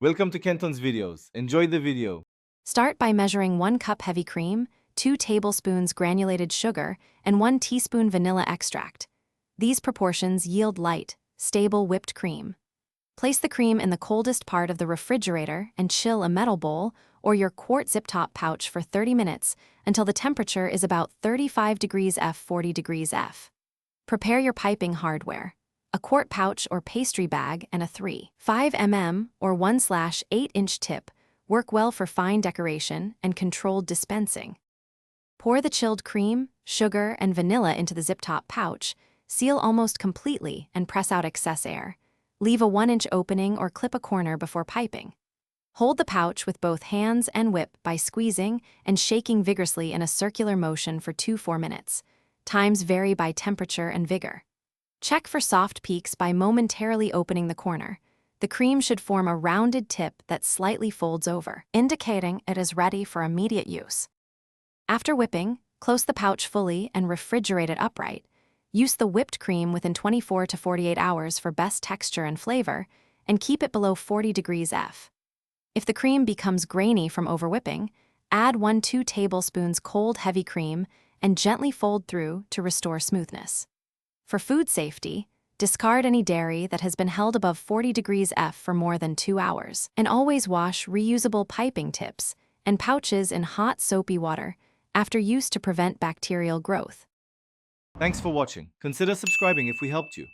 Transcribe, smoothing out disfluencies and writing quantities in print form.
Welcome to Kenton's videos. Enjoy the video. Start by measuring 1 cup heavy cream, 2 tablespoons granulated sugar, and 1 teaspoon vanilla extract. These proportions yield light, stable whipped cream. Place the cream in the coldest part of the refrigerator and chill a metal bowl or your quart zip-top pouch for 30 minutes until the temperature is about 35 degrees F 40 degrees F. Prepare your piping hardware. A quart pouch or pastry bag and a 3.5 mm or 1/8-inch tip work well for fine decoration and controlled dispensing. Pour the chilled cream, sugar, and vanilla into the zip-top pouch, seal almost completely, and press out excess air. Leave a 1-inch opening or clip a corner before piping. Hold the pouch with both hands and whip by squeezing and shaking vigorously in a circular motion for 2-4 minutes. Times vary by temperature and vigor. Check for soft peaks by momentarily opening the corner. The cream should form a rounded tip that slightly folds over, indicating it is ready for immediate use. After whipping, close the pouch fully and refrigerate it upright. Use the whipped cream within 24 to 48 hours for best texture and flavor, and keep it below 40 degrees F. If the cream becomes grainy from overwhipping, add 1-2 tablespoons cold heavy cream and gently fold through to restore smoothness. For food safety, discard any dairy that has been held above 40 degrees F for more than 2 hours, and always wash reusable piping tips and pouches in hot soapy water after use to prevent bacterial growth. Thanks for watching. Consider subscribing if we helped you.